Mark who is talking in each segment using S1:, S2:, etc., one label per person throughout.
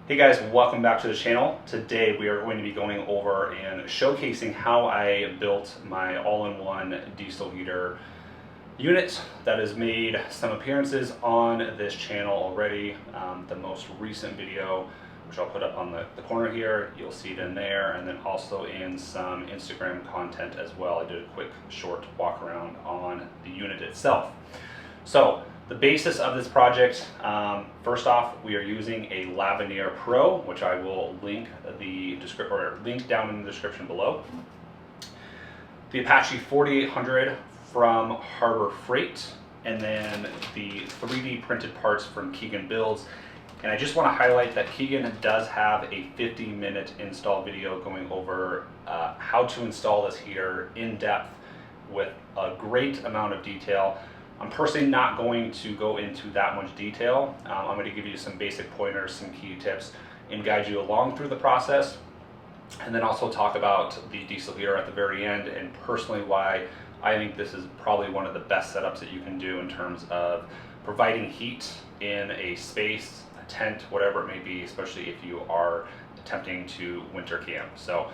S1: Hey guys, welcome back to the channel. Today we are going to be going over and showcasing how I built my all-in-one diesel heater unit that has made some appearances on this channel already. The most recent video, which I'll put up on the corner here, you'll see it in there, and then also in some Instagram content as well. I did a quick short walk around on the unit itself. So the basis of this project, first off, we are using a Lavanier Pro, which I will link down in the description below. The Apache 4800 from Harbour Freight, and then the 3D printed parts from Keegan Builds. And I just want to highlight that Keegan does have a 50-minute install video going over how to install this heater in depth with a great amount of detail. I'm personally not going to go into that much detail. I'm going to give you some basic pointers, some key tips, and guide you along through the process. And then also talk about the diesel heater at the very end, and personally why I think this is probably one of the best setups that you can do in terms of providing heat in a space, a tent, whatever it may be, especially if you are attempting to winter camp. So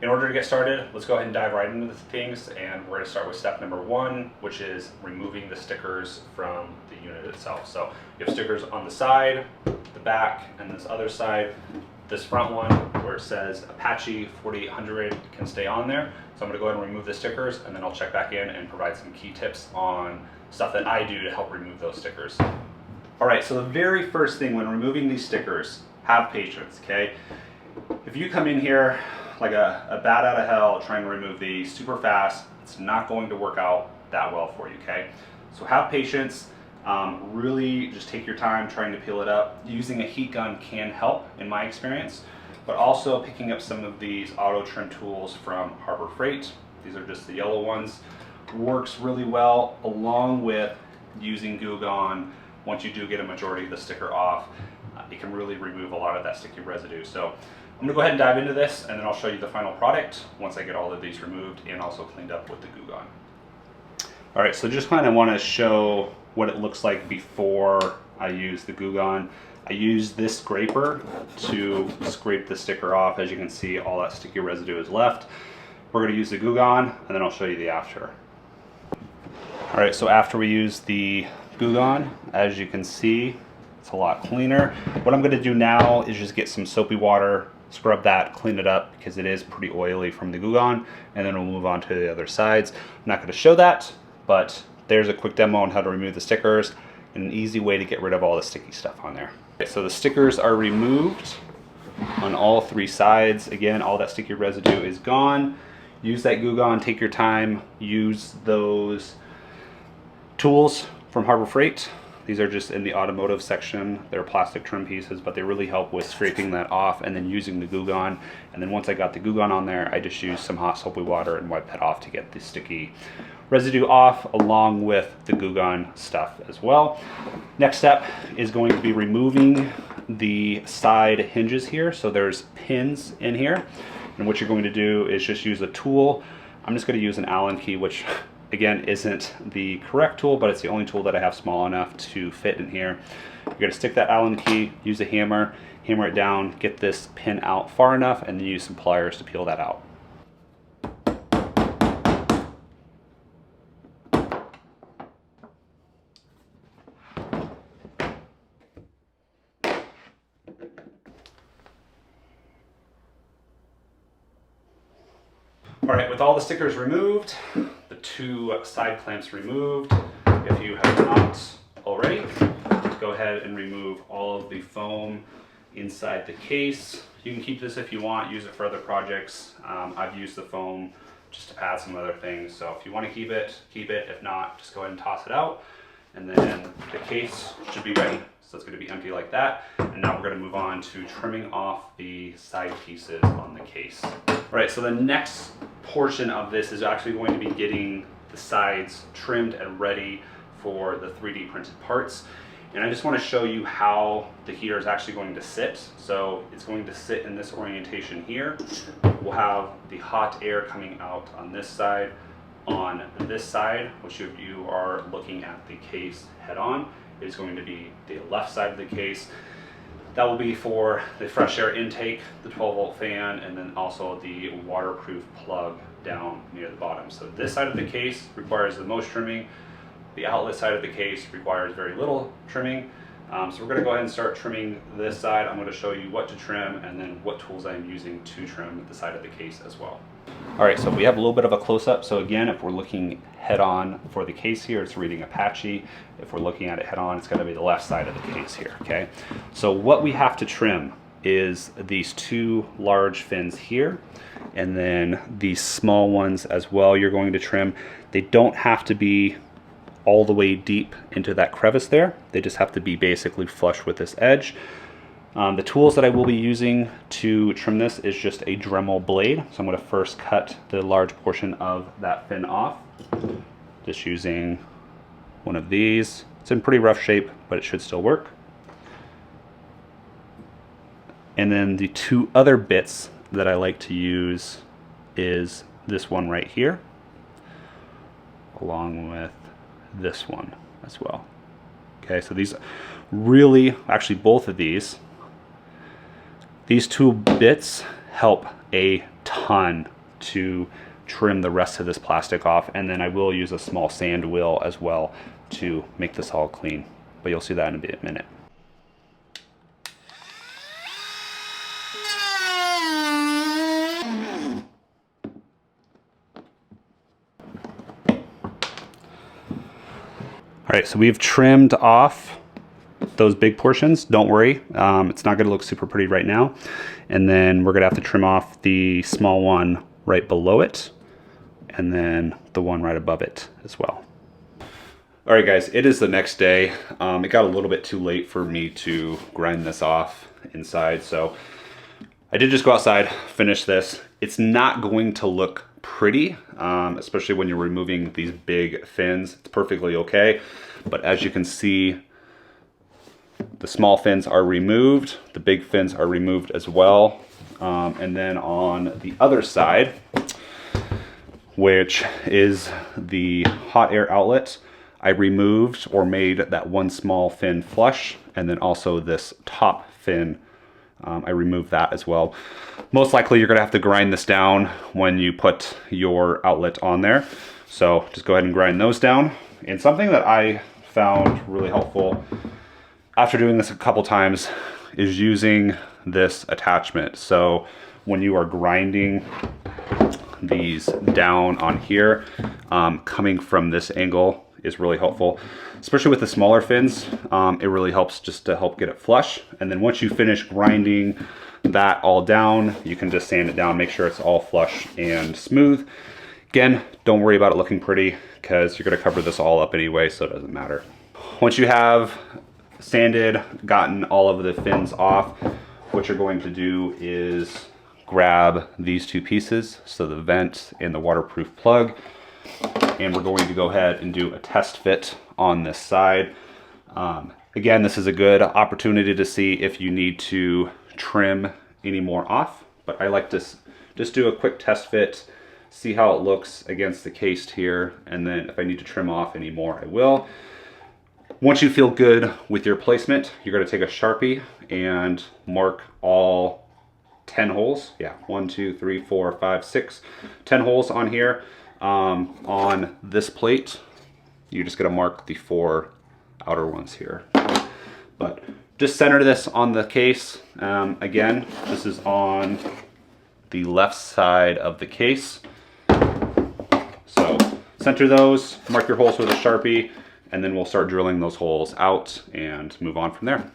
S1: in order to get started, let's go ahead and dive right into the things, and we're going to start with step number one, which is removing the stickers from the unit itself. So you have stickers on the side, the back, and this other side. This front one where it says Apache 4800 can stay on there. So I'm going to go ahead and remove the stickers, and then I'll check back in and provide some key tips on stuff that I do to help remove those stickers. All right, so the very first thing when removing these stickers, have patience, okay? If you come in here like a bat out of hell trying to remove these super fast, it's not going to work out that well for you, okay? So have patience, really just take your time trying to peel it up. Using a heat gun can help in my experience, but also picking up some of these auto trim tools from Harbour Freight. These are just the yellow ones. Works really well along with using Goo Gone. Once you do get a majority of the sticker off, it can really remove a lot of that sticky residue. So I'm going to go ahead and dive into this, and then I'll show you the final product once I get all of these removed and also cleaned up with the Goo Gone. All right, so just kind of want to show what it looks like before I use the Goo Gone. I use this scraper to scrape the sticker off. As you can see, all that sticky residue is left. We're going to use the Goo Gone, and then I'll show you the after. All right, so after we use the Goo Gone, as you can see, it's a lot cleaner. What I'm going to do now is just get some soapy water, scrub that, clean it up because it is pretty oily from the Goo Gone, and then we'll move on to the other sides. I'm not going to show that, but there's a quick demo on how to remove the stickers and an easy way to get rid of all the sticky stuff on there. Okay, so the stickers are removed on all three sides. Again, all that sticky residue is gone. Use that Goo Gone, take your time, use those tools from Harbour Freight. These are just in the automotive section. They're plastic trim pieces, but they really help with scraping that off and then using the Goo Gone. And then once I got the Goo Gone on there, I just used some hot soapy water and wiped that off to get the sticky residue off, along with the Goo Gone stuff as well. Next step is going to be removing the side hinges here. So there's pins in here. And what you're going to do is just use a tool. I'm just going to use an Allen key, which again isn't the correct tool, but it's the only tool that I have small enough to fit in here. You're going to stick that Allen key, use a hammer it down, get this pin out far enough, and then use some pliers to peel that out. All right, with all the stickers removed, the two side clamps removed, if you have not already, go ahead and remove all of the foam inside the case. You can keep this if you want, use it for other projects. I've used the foam just to add some other things, so if you want to keep it, keep it. If not, just go ahead and toss it out. And then the case should be ready. So it's going to be empty like that. And now we're going to move on to trimming off the side pieces on the case. All right, so the next portion of this is actually going to be getting the sides trimmed and ready for the 3D printed parts. And I just want to show you how the heater is actually going to sit. So it's going to sit in this orientation here. We'll have the hot air coming out on this side. On this side, which if you are looking at the case head on, is going to be the left side of the case. That will be for the fresh air intake, the 12-volt fan, and then also the waterproof plug down near the bottom. So this side of the case requires the most trimming. The outlet side of the case requires very little trimming. So we're going to go ahead and start trimming this side. I'm going to show you what to trim and then what tools I'm using to trim the side of the case as well. All right, so we have a little bit of a close-up. So again, if we're looking head-on for the case here, it's reading Apache. If we're looking at it head-on, it's going to be the left side of the case here, okay? So what we have to trim is these two large fins here, and then these small ones as well you're going to trim. They don't have to be all the way deep into that crevice there. They just have to be basically flush with this edge. The tools that I will be using to trim this is just a Dremel blade. So I'm going to first cut the large portion of that fin off. Just using one of these. It's in pretty rough shape, but it should still work. And then the two other bits that I like to use is this one right here, along with this one as well. Okay, so these really, actually both of these two bits help a ton to trim the rest of this plastic off, and then I will use a small sand wheel as well to make this all clean, but you'll see that in a minute. All right, so we've trimmed off those big portions. Don't worry, it's not going to look super pretty right now. And then we're going to have to trim off the small one right below it, and then the one right above it as well. All right, guys, it is the next day. It got a little bit too late for me to grind this off inside, so I did just go outside, finish this. It's not going to look pretty, especially when you're removing these big fins. It's perfectly okay, but as you can see, the small fins are removed, the big fins are removed as well. And then on the other side, which is the hot air outlet, I removed or made that one small fin flush, and then also this top fin, I removed that as well. Most likely you're gonna have to grind this down when you put your outlet on there. So just go ahead and grind those down. And something that I found really helpful after doing this a couple times is using this attachment. So when you are grinding these down on here, coming from this angle is really helpful, especially with the smaller fins. It really helps just to help get it flush. And then once you finish grinding that all down, you can just sand it down, make sure it's all flush and smooth. Again, don't worry about it looking pretty because you're gonna cover this all up anyway, so it doesn't matter. Once you have sanded, gotten all of the fins off, what you're going to do is grab these two pieces, so the vent and the waterproof plug, and we're going to go ahead and do a test fit on this side. Again, this is a good opportunity to see if you need to trim any more off, but I like to just do a quick test fit, see how it looks against the case here, and then if I need to trim off any more, I will. Once you feel good with your placement, you're going to take a Sharpie and mark all 10 holes. Yeah, 1, 2, 3, 4, 5, 6, 10 holes on here. On this plate, you're just going to mark the 4 outer ones here. But just center this on the case. Again, this is on the left side of the case. So center those, mark your holes with a Sharpie, and then we'll start drilling those holes out and move on from there.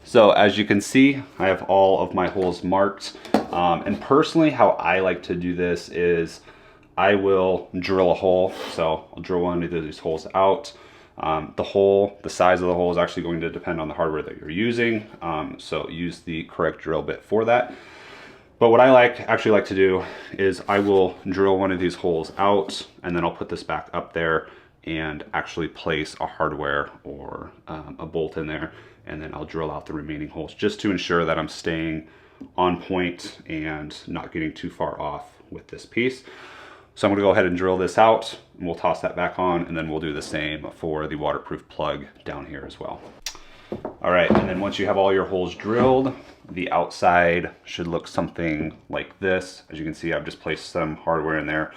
S1: So as you can see, I have all of my holes marked. And personally, how I like to do this is I will drill a hole. So I'll drill one of these holes out. The size of the hole is actually going to depend on the hardware that you're using. So use the correct drill bit for that. But what I actually like to do is I will drill one of these holes out, and then I'll put this back up there and actually place a hardware or a bolt in there, and then I'll drill out the remaining holes just to ensure that I'm staying on point and not getting too far off with this piece. So I'm going to go ahead and drill this out, and we'll toss that back on, and then we'll do the same for the waterproof plug down here as well. All All right, and then once you have all your holes drilled, the outside should look something like this. As you can see, I've just placed some hardware in there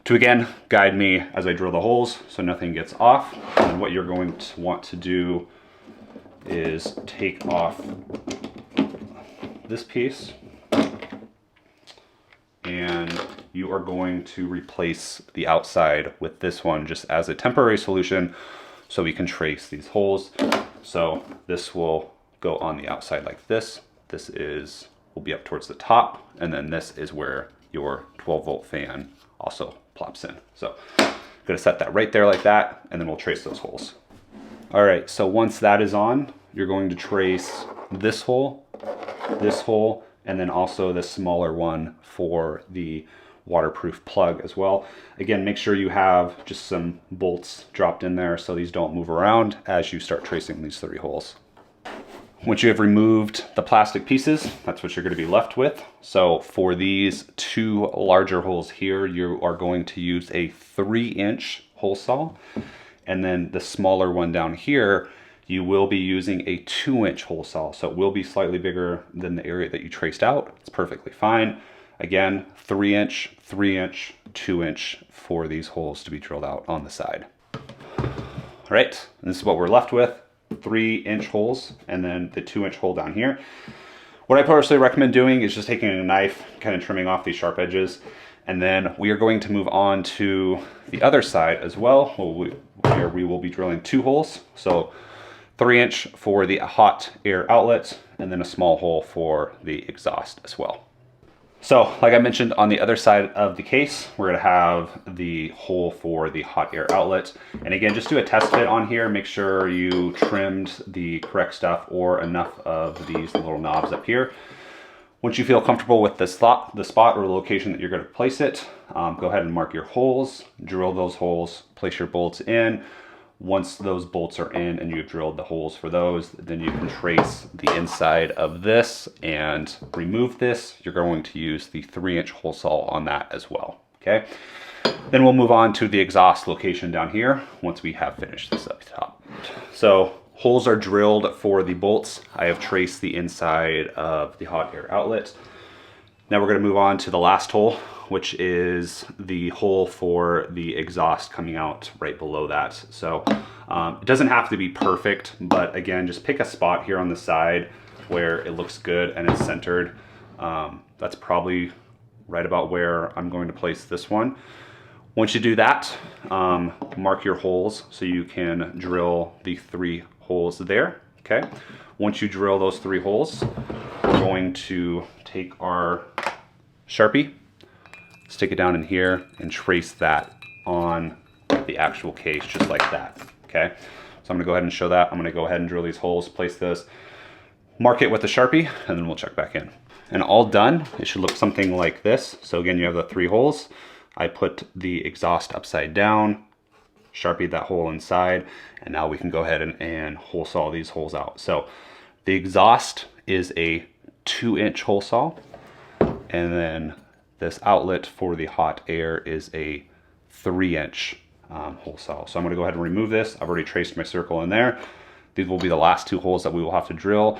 S1: to, again, guide me as I drill the holes so nothing gets off. And what you're going to want to do is take off this piece, and you are going to replace the outside with this one just as a temporary solution so we can trace these holes. So this will go on the outside like this. This will be up towards the top, and then this is where your 12-volt fan also plops in. So I'm gonna set that right there like that, and then we'll trace those holes. All right, so once that is on, you're going to trace this hole, and then also the smaller one for the waterproof plug as well. Again, make sure you have just some bolts dropped in there so these don't move around as you start tracing these 3 holes. Once you have removed the plastic pieces, that's what you're going to be left with. So for these 2 larger holes here, you are going to use a 3-inch hole saw, and then the smaller one down here, you will be using a 2-inch hole saw. So it will be slightly bigger than the area that you traced out. It's perfectly fine. Again, 3-inch, 3-inch, 2-inch for these holes to be drilled out on the side. All right, and this is what we're left with, 3-inch holes, and then the 2-inch hole down here. What I personally recommend doing is just taking a knife, kind of trimming off these sharp edges, and then we are going to move on to the other side as well, where we will be drilling 2 holes. So 3-inch for the hot air outlet, and then a small hole for the exhaust as well. So like I mentioned, on the other side of the case, we're gonna have the hole for the hot air outlet. And again, just do a test fit on here. Make sure you trimmed the correct stuff or enough of these little knobs up here. Once you feel comfortable with the spot or the location that you're gonna place it, go ahead and mark your holes, drill those holes, place your bolts in. Once those bolts are in and you've drilled the holes for those, then you can trace the inside of this and remove this. You're going to use the 3-inch hole saw on that as well, okay? Then we'll move on to the exhaust location down here once we have finished this up top. So holes are drilled for the bolts. I have traced the inside of the hot air outlet. Now we're gonna move on to the last hole, which is the hole for the exhaust coming out right below that. So it doesn't have to be perfect, but again, just pick a spot here on the side where it looks good and it's centered. That's probably right about where I'm going to place this one. Once you do that, mark your holes so you can drill the 3 holes there, okay? Once you drill those 3 holes, we're going to take our Sharpie, stick it down in here, and trace that on the actual case just like that, okay? So I'm gonna go ahead and show that. I'm gonna go ahead and drill these holes, place this, mark it with the Sharpie, and then we'll check back in. And all done, it should look something like this. So again, you have the 3 holes. I put the exhaust upside down, Sharpied that hole inside, and now we can go ahead and hole saw these holes out. So the exhaust is a 2-inch hole saw, and then this outlet for the hot air is a 3-inch hole saw. So I'm gonna go ahead and remove this. I've already traced my circle in there. These will be the last 2 holes that we will have to drill.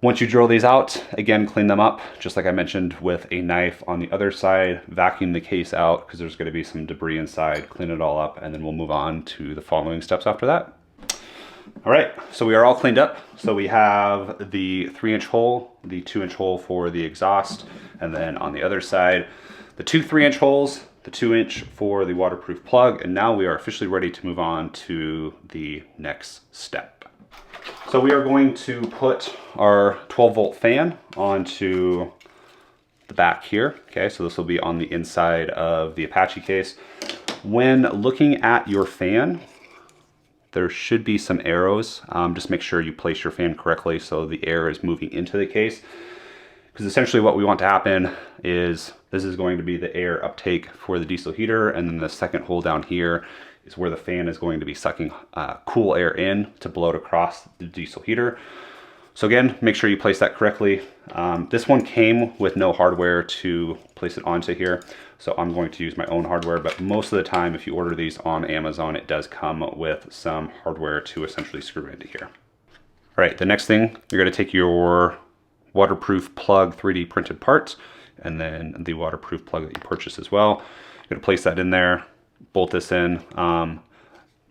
S1: Once you drill these out, again, clean them up, just like I mentioned, with a knife on the other side, vacuum the case out because there's gonna be some debris inside, clean it all up, and then we'll move on to the following steps after that. All right, so we are all cleaned up. So we have the 3-inch hole, the 2-inch hole for the exhaust, and then on the other side, the 2 3-inch holes, the 2-inch for the waterproof plug, and now we are officially ready to move on to the next step. So we are going to put our 12-volt fan onto the back here, okay? So this will be on the inside of the Apache case. When looking at your fan, there should be some arrows. Just make sure you place your fan correctly so the air is moving into the case. Because essentially what we want to happen is this is going to be the air uptake for the diesel heater, and then the second hole down here is where the fan is going to be sucking cool air in to blow it across the diesel heater. So again, make sure you place that correctly. This one came with no hardware to place it onto here, so I'm going to use my own hardware, but most of the time if you order these on Amazon, it does come with some hardware to essentially screw into here. All right, the next thing, you're gonna take your waterproof plug 3D printed part, and then the waterproof plug that you purchased as well. You're gonna place that in there, bolt this in.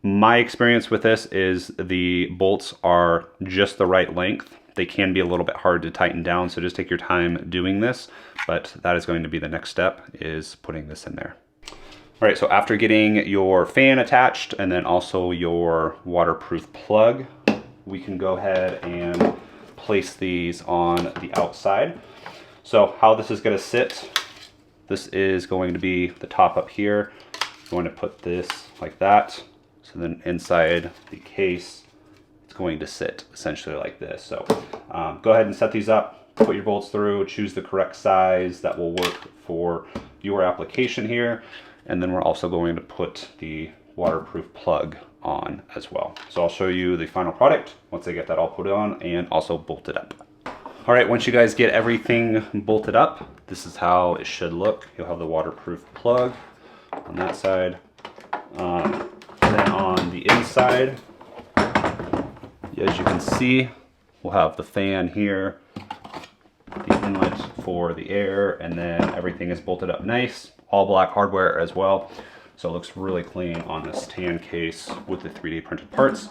S1: My experience with this is the bolts are just the right length. They can be a little bit hard to tighten down, so just take your time doing this, but that is going to be the next step, is putting this in there. All right, so after getting your fan attached and then also your waterproof plug, we can go ahead and place these on the outside. So how this is gonna sit, this is going to be the top up here. I'm going to put this like that. So then inside the case, it's going to sit essentially like this. So go ahead and set these up, put your bolts through, choose the correct size that will work for your application here. And then we're also going to put the waterproof plug on as well. So I'll show you the final product once I get that all put on and also bolted up. All right, once you guys get everything bolted up, this is how it should look. You'll have the waterproof plug on that side. Then on the inside, as you can see, we'll have the fan here, the inlet for the air, and then everything is bolted up nice. All black hardware as well. So it looks really clean on this tan case with the 3D printed parts.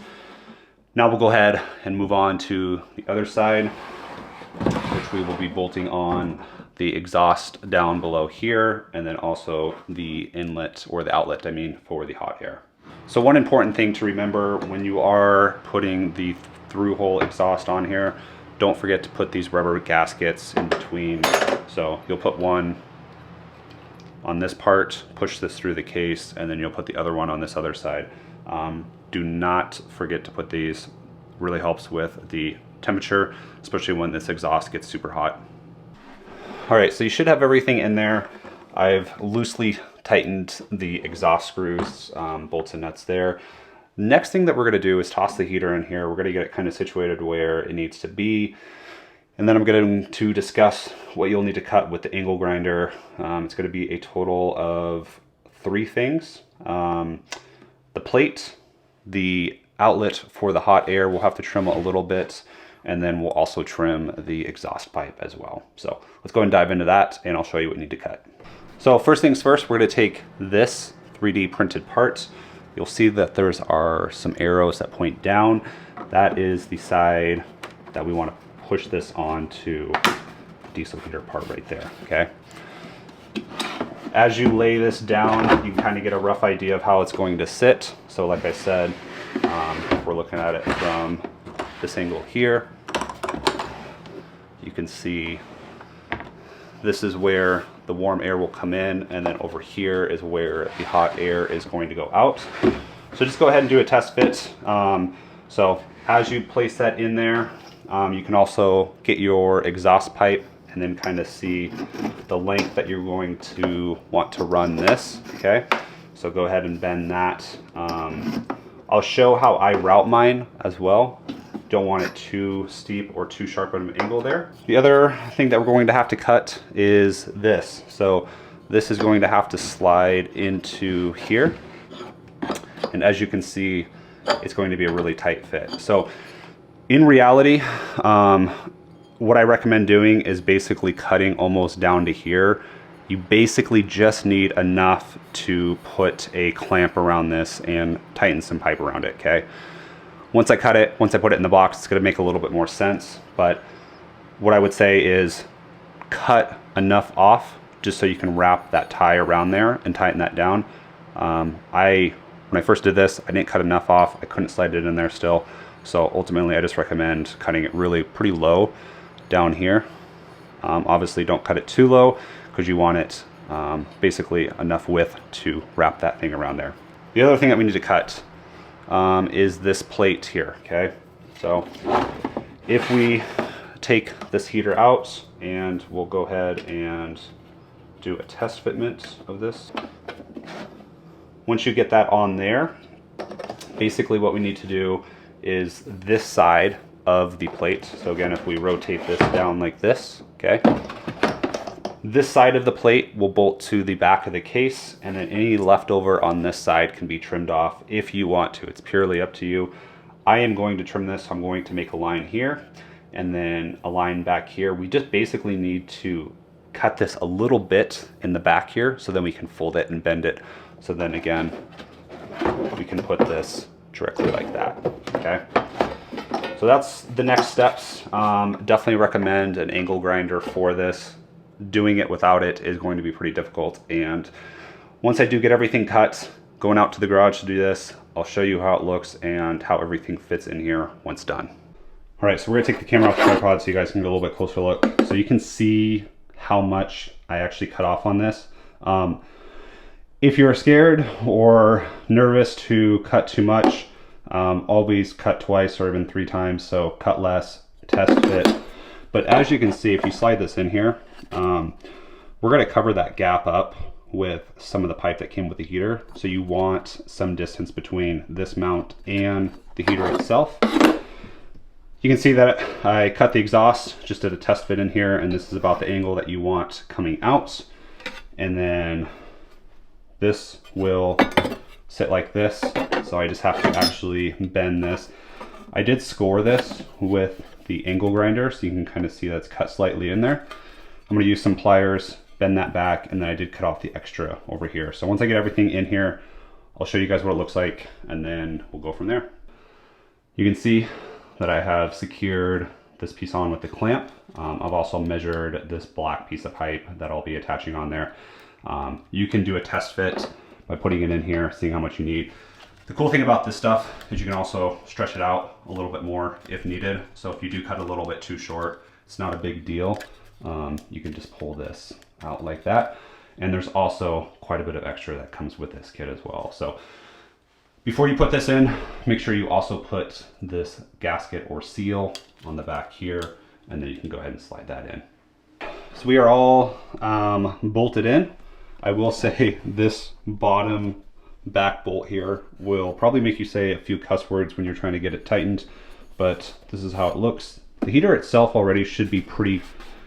S1: Now we'll go ahead and move on to the other side, which we will be bolting on the exhaust down below here, and then also the inlet, or the outlet, I mean, for the hot air. So one important thing to remember when you are putting the through hole exhaust on here, don't forget to put these rubber gaskets in between. So you'll put one on this part, push this through the case, and then you'll put the other one on this other side. Do not forget to put these. Really helps with the temperature, especially when this exhaust gets super hot. All right, so you should have everything in there. I've loosely tightened the exhaust screws, bolts and nuts there. Next thing that we're gonna do is toss the heater in here. We're gonna get it kind of situated where it needs to be. And then I'm going to discuss what you'll need to cut with the angle grinder. It's going to be a total of 3 things. The plate, the outlet for the hot air, we'll have to trim a little bit, and then we'll also trim the exhaust pipe as well. So let's go and dive into that, and I'll show you what you need to cut. So first things first, we're going to take this 3D printed part. You'll see that there are some arrows that point down. That is the side that we want to push this onto the diesel heater part right there, okay? As you lay this down, you can kind of get a rough idea of how it's going to sit. So like I said, if we're looking at it from this angle here, you can see this is where the warm air will come in, and then over here is where the hot air is going to go out. So just go ahead and do a test fit. So as you place that in there, you can also get your exhaust pipe and then kind of see the length that you're going to want to run this, okay? So go ahead and bend that. I'll show how I route mine as well. Don't want it too steep or too sharp of an angle there. The other thing that we're going to have to cut is this. So this is going to have to slide into here. And as you can see, it's going to be a really tight fit. So in reality, what I recommend doing is basically cutting almost down to here. You basically just need enough to put a clamp around this and tighten some pipe around it, okay? Once I cut it, once I put it in the box, it's gonna make a little bit more sense. But what I would say is cut enough off just so you can wrap that tie around there and tighten that down. When I first did this, I didn't cut enough off. I couldn't slide it in there still. So ultimately, I just recommend cutting it really pretty low down here. Obviously, don't cut it too low because you want it basically enough width to wrap that thing around there. The other thing that we need to cut is this plate here, okay? So if we take this heater out, and we'll go ahead and do a test fitment of this. Once you get that on there, basically what we need to do is this side of the plate. So again, if we rotate this down like this, okay, this side of the plate will bolt to the back of the case, and then any leftover on this side can be trimmed off if you want to. It's purely up to you. I am going to trim this. I'm going to make a line here and then a line back here. We just basically need to cut this a little bit in the back here so then we can fold it and bend it. So then again, we can put this directly like that, okay? So that's the next steps. Definitely recommend an angle grinder for this. Doing it without it is going to be pretty difficult. And once I do get everything cut, going out to the garage to do this, I'll show you how it looks and how everything fits in here once done. All right, so we're gonna take the camera off the tripod so you guys can get a little bit closer look. So you can see how much I actually cut off on this. If you're scared or nervous to cut too much, always cut twice or even 3 times. So cut less, test fit. But as you can see, if you slide this in here, we're gonna cover that gap up with some of the pipe that came with the heater. So you want some distance between this mount and the heater itself. You can see that I cut the exhaust, just did a test fit in here, and this is about the angle that you want coming out. And then this will sit like this. So I just have to actually bend this. I did score this with the angle grinder, so you can kind of see that's cut slightly in there. I'm gonna use some pliers, bend that back, and then I did cut off the extra over here. So once I get everything in here, I'll show you guys what it looks like, and then we'll go from there. You can see that I have secured this piece on with the clamp. I've also measured this black piece of pipe that I'll be attaching on there. You can do a test fit by putting it in here, seeing how much you need. The cool thing about this stuff is you can also stretch it out a little bit more if needed. So if you do cut a little bit too short, it's not a big deal. You can just pull this out like that. And there's also quite a bit of extra that comes with this kit as well. So before you put this in, make sure you also put this gasket or seal on the back here, and then you can go ahead and slide that in. So we are all bolted in. I will say this bottom back bolt here will probably make you say a few cuss words when you're trying to get it tightened, but this is how it looks. The heater itself already should be pretty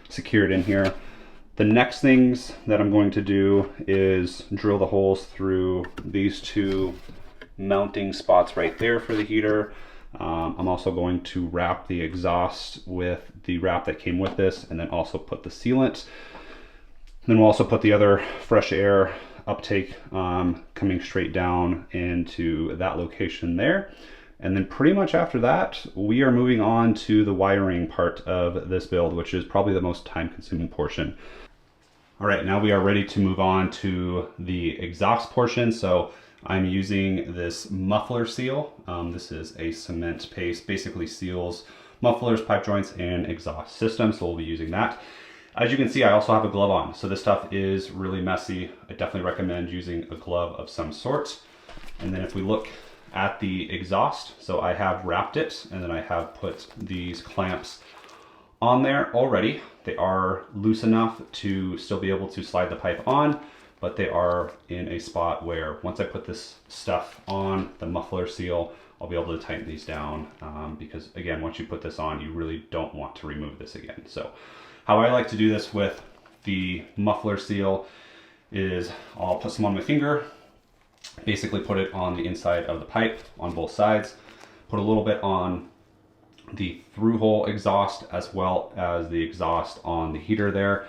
S1: secured in here. The next things that I'm going to do is drill the holes through these 2 mounting spots right there for the heater. I'm also going to wrap the exhaust with the wrap that came with this, and then also put the sealant. Then we'll also put the other fresh air uptake coming straight down into that location there. And then pretty much after that, we are moving on to the wiring part of this build, which is probably the most time-consuming portion. All right, now we are ready to move on to the exhaust portion. So I'm using this MufflerSeal. This is a cement paste, basically seals mufflers, pipe joints, and exhaust systems. So we'll be using that. As you can see, I also have a glove on. So this stuff is really messy. I definitely recommend using a glove of some sort. And then if we look at the exhaust, so I have wrapped it, and then I have put these clamps on there already. They are loose enough to still be able to slide the pipe on, but they are in a spot where once I put this stuff on the MufflerSeal, I'll be able to tighten these down because again, once you put this on, you really don't want to remove this again. So how I like to do this with the MufflerSeal is I'll put some on my finger, basically put it on the inside of the pipe on both sides, put a little bit on the through hole exhaust as well as the exhaust on the heater there.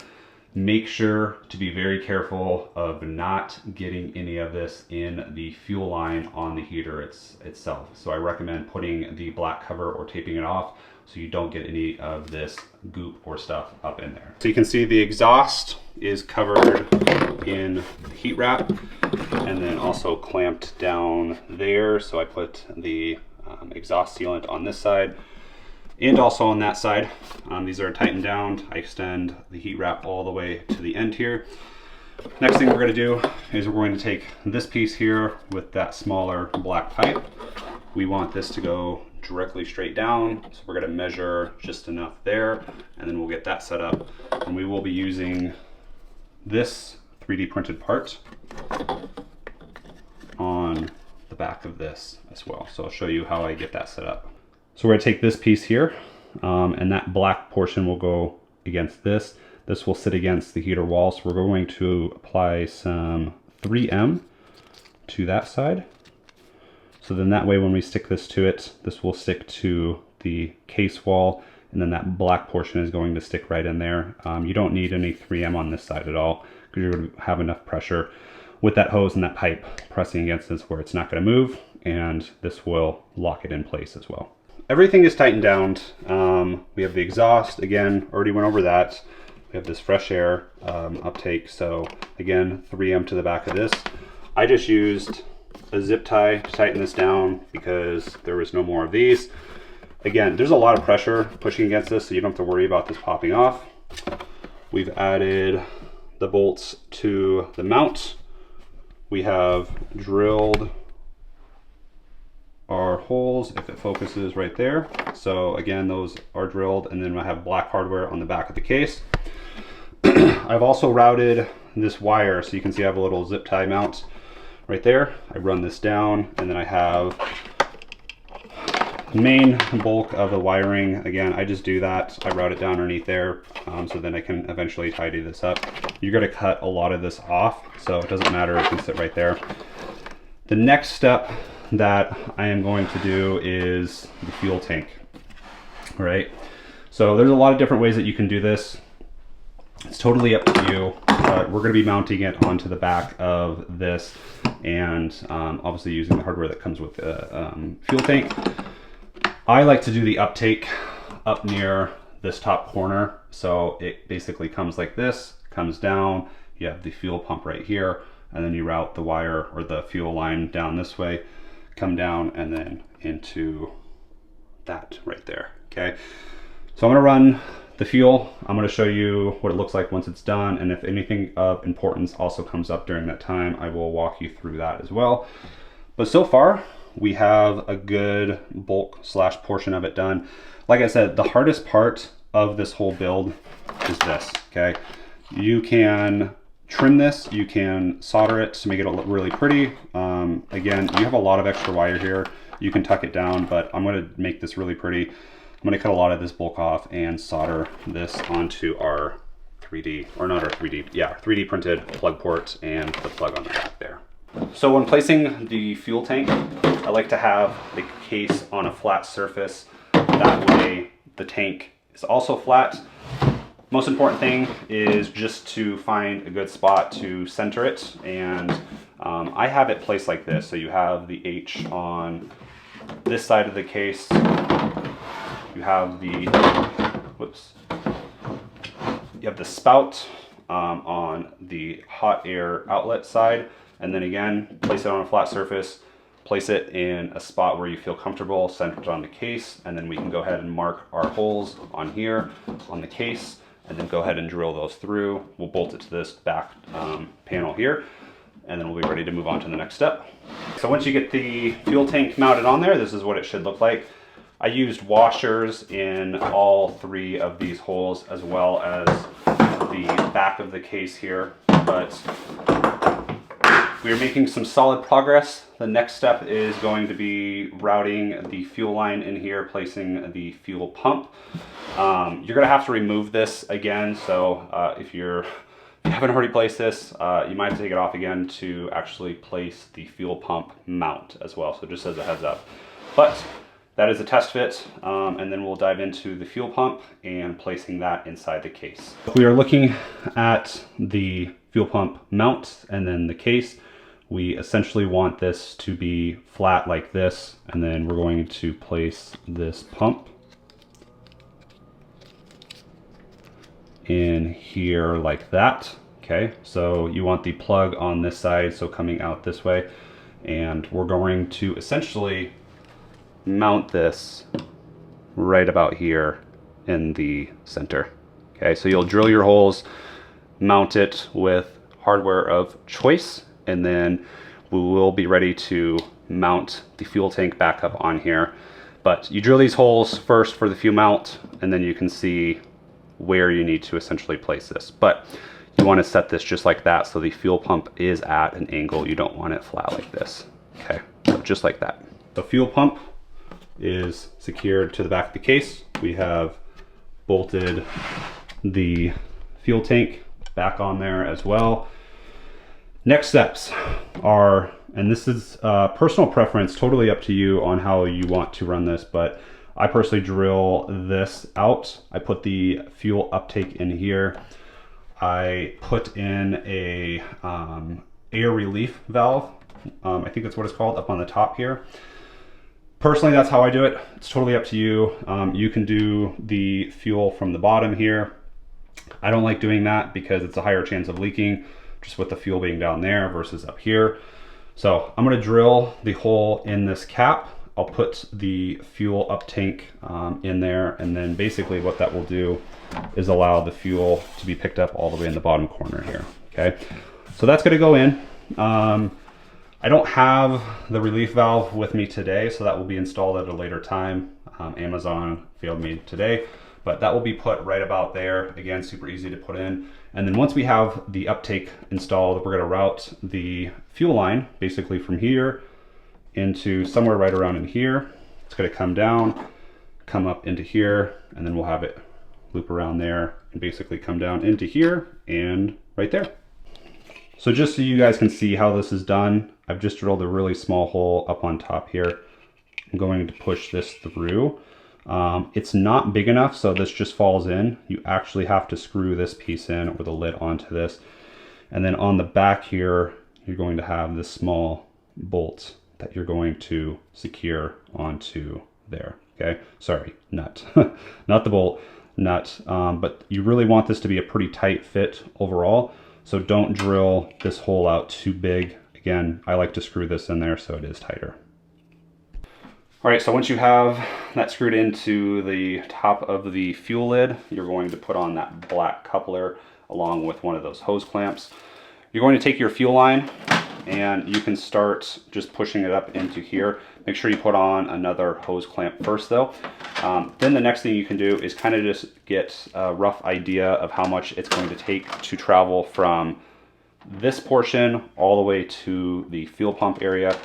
S1: Make sure to be very careful of not getting any of this in the fuel line on the heater itself. So I recommend putting the black cover or taping it off so you don't get any of this goop or stuff up in there. So you can see the exhaust is covered in heat wrap and then also clamped down there. So I put the exhaust sealant on this side and also on that side. These are tightened down. I extend the heat wrap all the way to the end here. Next thing we're going to do is we're going to take this piece here with that smaller black pipe. We want this to go directly straight down, so we're going to measure just enough there, and then we'll get that set up. And we will be using this 3D printed part on the back of this as well. So I'll show you how I get that set up. So we're going to take this piece here, and that black portion will go against this. This will sit against the heater wall. So we're going to apply some 3M to that side. So then that way when we stick this to it, this will stick to the case wall, and then that black portion is going to stick right in there. You don't need any 3M on this side at all, because you're going to have enough pressure with that hose and that pipe pressing against this where it's not going to move, and this will lock it in place as well. Everything is tightened down. We have the exhaust, again, already went over that. We have this fresh air uptake, so again, 3M to the back of this. I just used a zip tie to tighten this down because there was no more of these. Again, there's a lot of pressure pushing against this, so you don't have to worry about this popping off. We've added the bolts to the mount. We have drilled our holes, if it focuses right there. So again, those are drilled, and then I have black hardware on the back of the case. I've also routed this wire, so you can see I have a little zip tie mount right there. I run this down, and then I have the main bulk of the wiring. Again, I just do that. I route it down underneath there, so then I can eventually tidy this up. You're gonna cut a lot of this off, so it doesn't matter, it can sit right there. The next step that I am going to do is the fuel tank, right? So there's a lot of different ways that you can do this. It's totally up to you. We're going to be mounting it onto the back of this, and obviously using the hardware that comes with the fuel tank. I like to do the uptake up near this top corner. So it basically comes like this, comes down, you have the fuel pump right here, and then you route the wire or the fuel line down this way, come down, and then into that right there, okay? So I'm gonna run the fuel. I'm gonna show you what it looks like once it's done, and if anything of importance also comes up during that time, I will walk you through that as well. But so far, we have a good bulk slash portion of it done. Like I said, the hardest part of this whole build is this, okay? You can trim this, you can solder it to make it look really pretty. Again, you have a lot of extra wire here. You can tuck it down, but I'm gonna make this really pretty. I'm gonna cut a lot of this bulk off and solder this onto our 3D, or not our 3D, yeah, 3D printed plug port and the plug on the back there. So when placing the fuel tank, I like to have the case on a flat surface. That way the tank is also flat. Most important thing is just to find a good spot to center it, and I have it placed like this. So you have the H on this side of the case. You have the, whoops, you have the spout on the hot air outlet side, and then again, place it on a flat surface, place it in a spot where you feel comfortable, center it on the case, and then we can go ahead and mark our holes on here, on the case, and then go ahead and drill those through. We'll bolt it to this back panel here, and then we'll be ready to move on to the next step. So once you get the fuel tank mounted on there, this is what it should look like. I used washers in all three of these holes, as well as the back of the case here, but we are making some solid progress. The next step is going to be routing the fuel line in here, placing the fuel pump. You're gonna have to remove this again, so if you haven't already placed this, you might have to take it off again to actually place the fuel pump mount as well, so just as a heads up. But that is a test fit, and then we'll dive into the fuel pump and placing that inside the case. We are looking at the fuel pump mount and then the case. We essentially want this to be flat like this, and then we're going to place this pump in here like that. Okay, so you want the plug on this side, so coming out this way, and we're going to essentially mount this right about here in the center. Okay, so you'll drill your holes, mount it with hardware of choice, and then we will be ready to mount the fuel tank back up on here. But you drill these holes first for the fuel mount, and then you can see where you need to essentially place this. But you want to set this just like that, so the fuel pump is at an angle. You don't want it flat like this. Okay, so just like that. The fuel pump is secured to the back of the case. We have bolted the fuel tank back on there as well. Next steps are, and this is personal preference, totally up to you on how you want to run this, but I personally drill this out. I put the fuel uptake in here. I put in a air relief valve. I think that's what it's called, up on the top here. Personally, that's how I do it. It's totally up to you. You can do the fuel from the bottom here. I don't like doing that because it's a higher chance of leaking, just with the fuel being down there versus up here. So I'm gonna drill the hole in this cap. I'll put the fuel up tank in there, and then basically what that will do is allow the fuel to be picked up all the way in the bottom corner here, okay? So that's gonna go in. I don't have the relief valve with me today, so that will be installed at a later time. Amazon failed me today, but that will be put right about there. Again, super easy to put in. And then once we have the uptake installed, we're gonna route the fuel line basically from here into somewhere right around in here. It's gonna come down, come up into here, and then we'll have it loop around there and basically come down into here and right there. So just so you guys can see how this is done, I've just drilled a really small hole up on top here. I'm going to push this through. It's not big enough, so this just falls in. You actually have to screw this piece in with a lid onto this. And then on the back here, you're going to have this small bolt that you're going to secure onto there, okay? Sorry, nut, not the bolt, nut. But you really want this to be a pretty tight fit overall, so don't drill this hole out too big. Again, I like to screw this in there so it is tighter. All right, so once you have that screwed into the top of the fuel lid, you're going to put on that black coupler along with one of those hose clamps. You're going to take your fuel line and you can start just pushing it up into here. Make sure you put on another hose clamp first though. Then the next thing you can do is kind of just get a rough idea of how much it's going to take to travel from this portion all the way to the fuel pump area.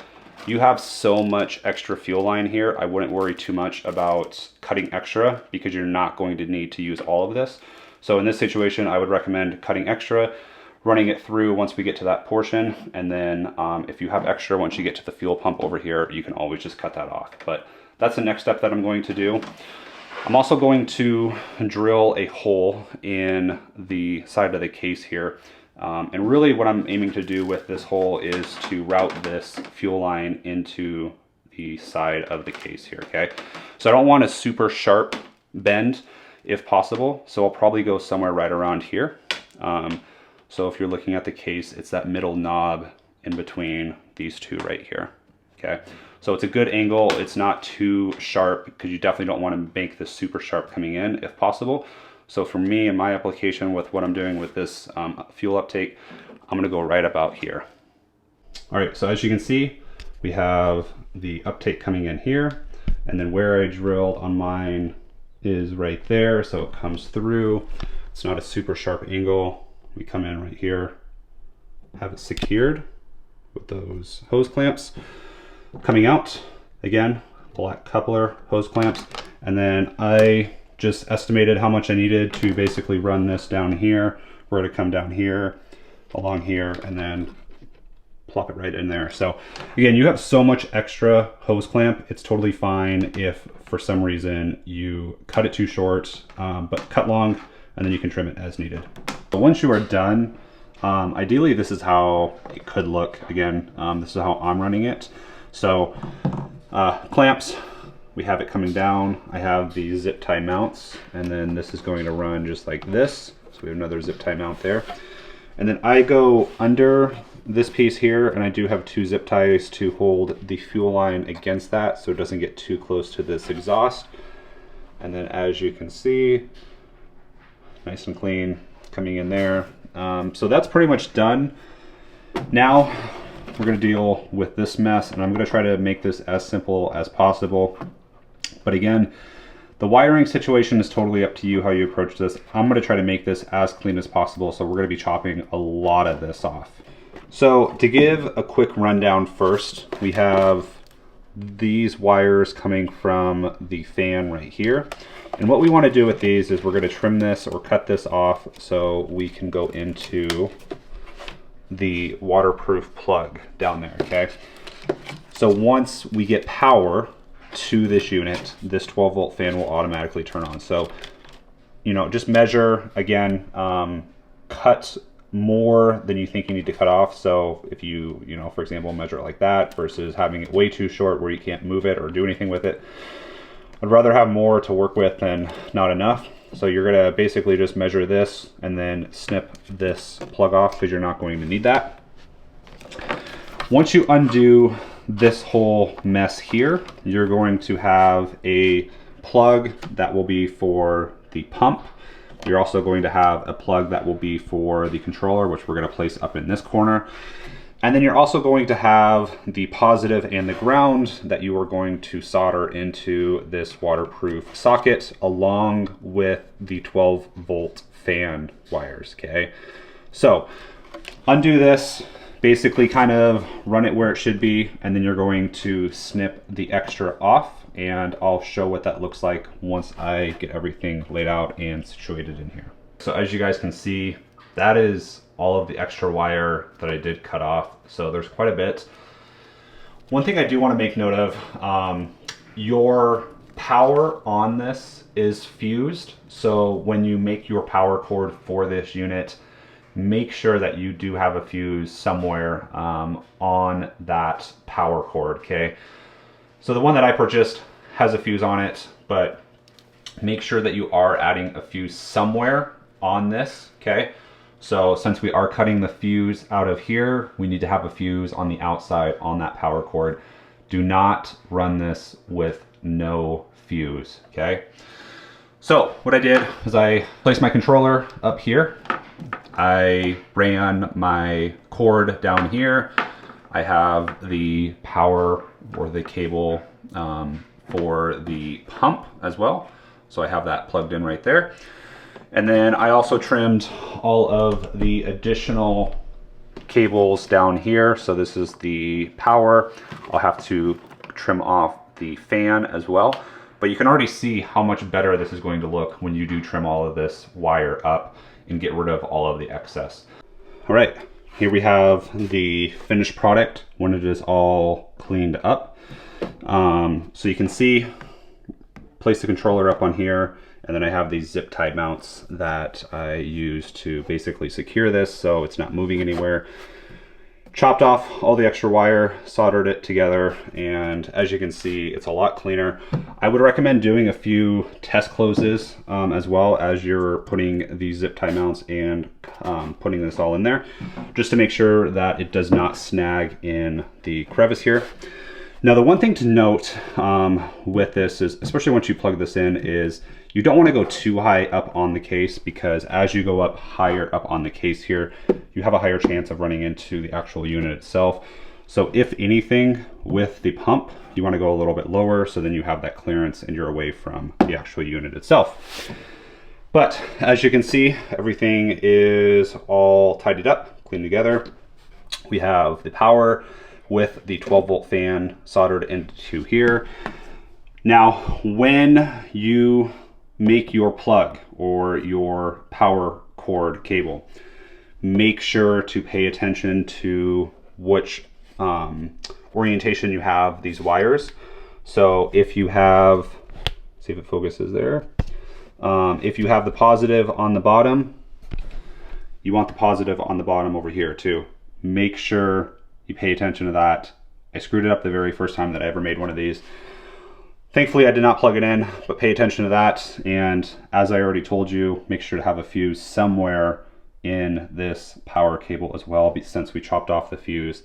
S1: You have so much extra fuel line here, I wouldn't worry too much about cutting extra because you're not going to need to use all of this. So in this situation, I would recommend cutting extra, running it through once we get to that portion, and then if you have extra once you get to the fuel pump over here, you can always just cut that off. But that's the next step that I'm going to do. I'm also going to drill a hole in the side of the case here. And really what I'm aiming to do with this hole is to route this fuel line into the side of the case here, okay? So I don't want a super sharp bend if possible, so I'll probably go somewhere right around here. So if you're looking at the case, it's that middle knob in between these two right here, okay? So it's a good angle, it's not too sharp because you definitely don't want to make this super sharp coming in if possible. So for me, in my application with what I'm doing with this fuel uptake, I'm gonna go right about here. All right, so as you can see, we have the uptake coming in here, and then where I drilled on mine is right there, so it comes through. It's not a super sharp angle. We come in right here, have it secured with those hose clamps. Coming out, again, black coupler, hose clamps, and then I just estimated how much I needed to basically run this down here, where to come down here, along here, and then plop it right in there. So again, you have so much extra hose clamp, it's totally fine if for some reason you cut it too short, but cut long, and then you can trim it as needed. But once you are done, ideally this is how it could look. Again, this is how I'm running it. So clamps, we have it coming down. I have the zip tie mounts, and then this is going to run just like this. So we have another zip tie mount there. And then I go under this piece here, and I do have two zip ties to hold the fuel line against that so it doesn't get too close to this exhaust. And then as you can see, nice and clean coming in there. So that's pretty much done. Now we're going to deal with this mess, and I'm going to try to make this as simple as possible. But again, the wiring situation is totally up to you how you approach this. I'm going to try to make this as clean as possible, so we're going to be chopping a lot of this off. So to give a quick rundown first, we have these wires coming from the fan right here. And what we want to do with these is we're going to trim this or cut this off so we can go into the waterproof plug down there, okay? So once we get power to this unit, this 12 volt fan will automatically turn on. So, you know, just measure, again, cut more than you think you need to cut off. So if you know, for example, measure it like that versus having it way too short where you can't move it or do anything with it. I'd rather have more to work with than not enough. So you're gonna basically just measure this and then snip this plug off because you're not going to need that. Once you undo this whole mess here, you're going to have a plug that will be for the pump. You're also going to have a plug that will be for the controller, which we're going to place up in this corner. And then you're also going to have the positive and the ground that you are going to solder into this waterproof socket along with the 12 volt fan wires, okay? So undo this, basically kind of run it where it should be, and then you're going to snip the extra off. And I'll show what that looks like once I get everything laid out and situated in here. So as you guys can see, that is all of the extra wire that I did cut off. So there's quite a bit. One thing I do want to make note of, your power on this is fused. So when you make your power cord for this unit, make sure that you do have a fuse somewhere on that power cord, okay? So the one that I purchased has a fuse on it, but make sure that you are adding a fuse somewhere on this, okay? So since we are cutting the fuse out of here, we need to have a fuse on the outside on that power cord. Do not run this with no fuse, okay? So what I did is I placed my controller up here. I ran my cord down here. I have the power or the cable for the pump as well. So I have that plugged in right there. And then I also trimmed all of the additional cables down here. So this is the power. I'll have to trim off the fan as well. But you can already see how much better this is going to look when you do trim all of this wire up and get rid of all of the excess. All right. Here we have the finished product when it is all cleaned up. So you can see, place the controller up on here, and then I have these zip tie mounts that I use to basically secure this so it's not moving anywhere. Chopped off all the extra wire, soldered it together, and as you can see, it's a lot cleaner. I would recommend doing a few test closes as well as you're putting the zip tie mounts and putting this all in there, just to make sure that it does not snag in the crevice here. Now, the one thing to note with this is, especially once you plug this in, is you don't want to go too high up on the case, because as you go up higher up on the case here, you have a higher chance of running into the actual unit itself. So if anything, with the pump, you want to go a little bit lower, so then you have that clearance and you're away from the actual unit itself. But as you can see, everything is all tidied up, cleaned together. We have the power with the 12 volt fan soldered into here. Now, when you make your plug or your power cord cable, make sure to pay attention to which orientation you have these wires. So if you have, see if it focuses there. If you have the positive on the bottom, you want the positive on the bottom over here too. Make sure you pay attention to that. I screwed it up the very first time that I ever made one of these. Thankfully, I did not plug it in, but pay attention to that. And as I already told you, make sure to have a fuse somewhere in this power cable as well, since we chopped off the fuse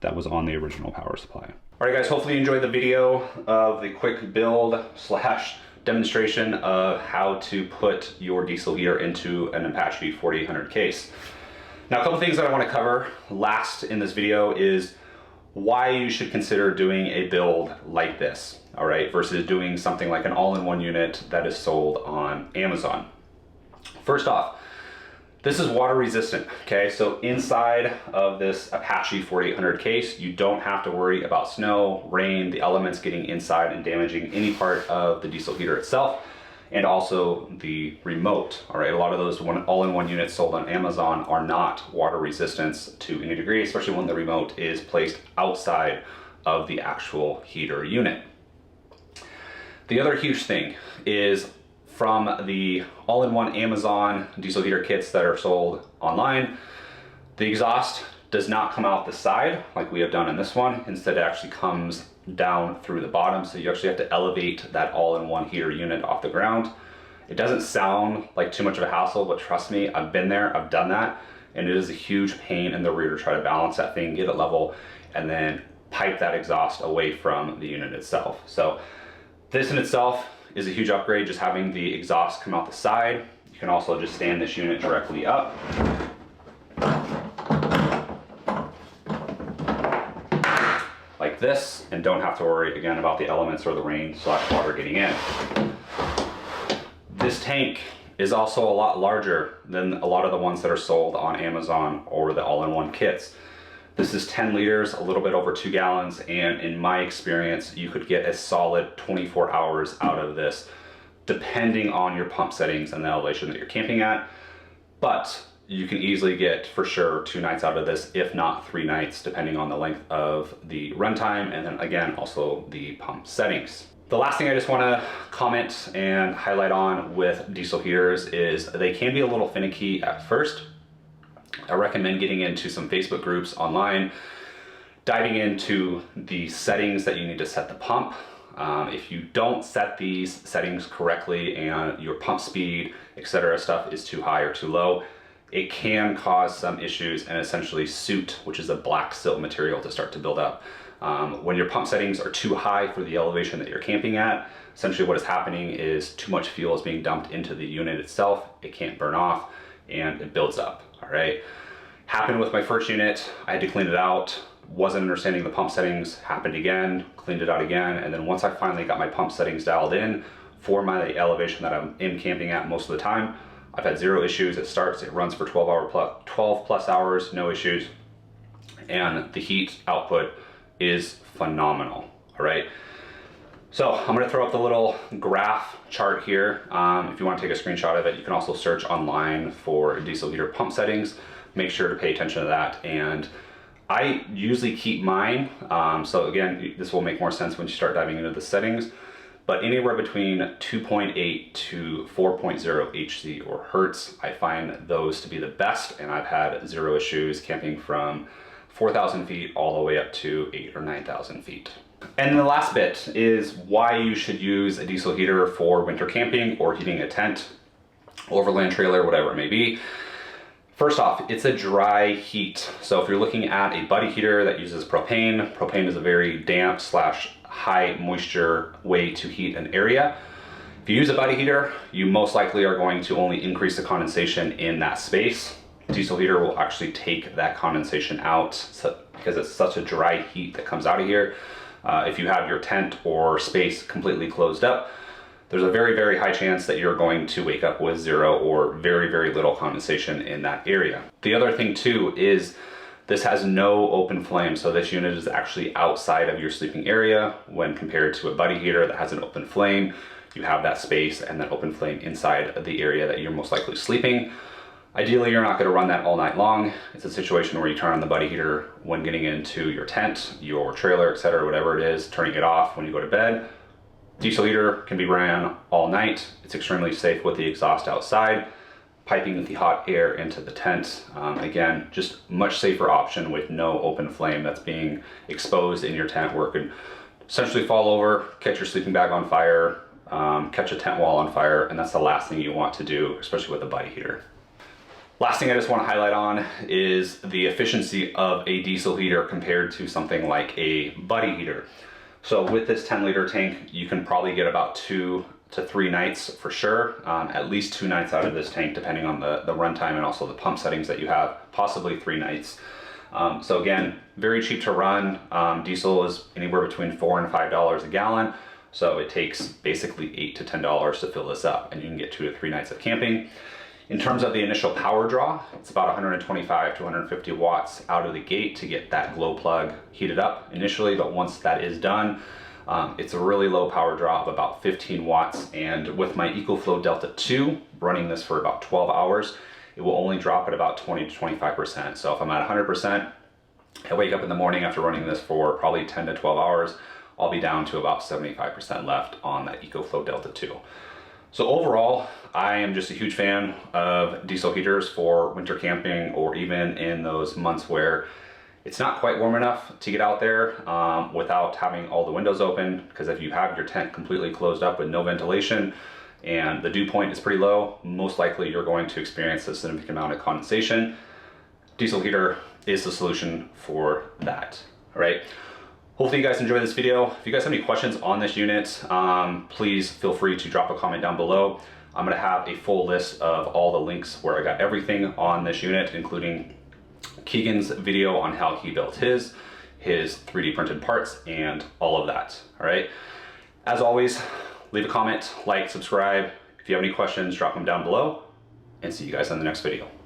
S1: that was on the original power supply. All right, guys, hopefully you enjoyed the video of the quick build slash demonstration of how to put your diesel heater into an Apache 4800 case. Now, a couple things that I want to cover last in this video is why you should consider doing a build like this, all right, versus doing something like an all-in-one unit that is sold on Amazon. First off, this is water resistant, okay? So inside of this Apache 4800 case, you don't have to worry about snow, rain, the elements getting inside and damaging any part of the diesel heater itself. and also the remote. All right, a lot of those all-in-one units sold on Amazon are not water resistant to any degree, especially when the remote is placed outside of the actual heater unit. The other huge thing is from the all-in-one Amazon diesel heater kits that are sold online, the exhaust does not come out the side like we have done in this one. Instead, it actually comes down through the bottom. So you actually have to elevate that all-in-one heater unit off the ground. It doesn't sound like too much of a hassle, but trust me, I've been there, I've done that, and it is a huge pain in the rear to try to balance that thing, get it level, and then pipe that exhaust away from the unit itself. So this in itself is a huge upgrade, just having the exhaust come out the side. You can also just stand this unit directly up. Like this, and don't have to worry again about the elements or the rain / water getting in. This tank is also a lot larger than a lot of the ones that are sold on Amazon or the all-in-one kits. This is 10 liters, a little bit over 2 gallons, and in my experience, you could get a solid 24 hours out of this, depending on your pump settings and the elevation that you're camping at. But you can easily get, for sure, 2 nights out of this, if not 3 nights, depending on the length of the runtime, and then again, also the pump settings. The last thing I just want to comment and highlight on with diesel heaters is they can be a little finicky at first. I recommend getting into some Facebook groups online, diving into the settings that you need to set the pump. If you don't set these settings correctly and your pump speed, etc. stuff is too high or too low, it can cause some issues and essentially soot, which is a black silt material, to start to build up. When your pump settings are too high for the elevation that you're camping at, essentially what is happening is too much fuel is being dumped into the unit itself. It can't burn off and it builds up, all right? Happened with my first unit. I had to clean it out. Wasn't understanding the pump settings, happened again, cleaned it out again. And then once I finally got my pump settings dialed in for my elevation that I'm in camping at most of the time, I've had 0 issues. It starts, it runs for 12 plus hours, no issues. And the heat output is phenomenal, all right? So I'm gonna throw up the little graph chart here. If you wanna take a screenshot of it, you can also search online for diesel heater pump settings. Make sure to pay attention to that. And I usually keep mine, so again, this will make more sense when you start diving into the settings, but anywhere between 2.8 to 4.0 HZ or Hertz, I find those to be the best, and I've had 0 issues camping from 4,000 feet all the way up to 8,000 or 9,000 feet. And the last bit is why you should use a diesel heater for winter camping or heating a tent, overland trailer, whatever it may be. First off, it's a dry heat. So if you're looking at a buddy heater that uses propane, propane is a very damp / high moisture way to heat an area. If you use a buddy heater, you most likely are going to only increase the condensation in that space. Diesel heater will actually take that condensation out because it's such a dry heat that comes out of here. If you have your tent or space completely closed up, there's a very, very high chance that you're going to wake up with 0 or very, very little condensation in that area. The other thing too is this has no open flame. So this unit is actually outside of your sleeping area when compared to a buddy heater that has an open flame. You have that space and that open flame inside of the area that you're most likely sleeping. Ideally, you're not gonna run that all night long. It's a situation where you turn on the buddy heater when getting into your tent, your trailer, etc., whatever it is, turning it off when you go to bed. Diesel heater can be ran all night. It's extremely safe with the exhaust outside, piping the hot air into the tent. Again, just much safer option with no open flame that's being exposed in your tent where it could essentially fall over, catch your sleeping bag on fire, catch a tent wall on fire, and that's the last thing you want to do, especially with a buddy heater. Last thing I just want to highlight on is the efficiency of a diesel heater compared to something like a buddy heater. So with this 10-liter tank, you can probably get about 2 to 3 nights for sure, at least 2 nights out of this tank, depending on the runtime and also the pump settings that you have, possibly 3 nights. So again, very cheap to run. Diesel is anywhere between $4 and $5 a gallon. So it takes basically $8 to $10 to fill this up, and you can get 2 to 3 nights of camping. In terms of the initial power draw, it's about 125 to 150 watts out of the gate to get that glow plug heated up initially, but once that is done, It's a really low power draw of about 15 watts, and with my EcoFlow Delta 2, running this for about 12 hours, it will only drop at about 20 to 25%. So if I'm at 100%, I wake up in the morning after running this for probably 10 to 12 hours, I'll be down to about 75% left on that EcoFlow Delta 2. So overall, I am just a huge fan of diesel heaters for winter camping, or even in those months where it's not quite warm enough to get out there without having all the windows open, because if you have your tent completely closed up with no ventilation and the dew point is pretty low, most likely you're going to experience a significant amount of condensation. Diesel heater is the solution for that, all right? Hopefully you guys enjoyed this video. If you guys have any questions on this unit, please feel free to drop a comment down below. I'm gonna have a full list of all the links where I got everything on this unit, including Keegan's video on how he built his 3D printed parts, and all of that, all right? As always, leave a comment, like, subscribe. If you have any questions, drop them down below, and see you guys in the next video.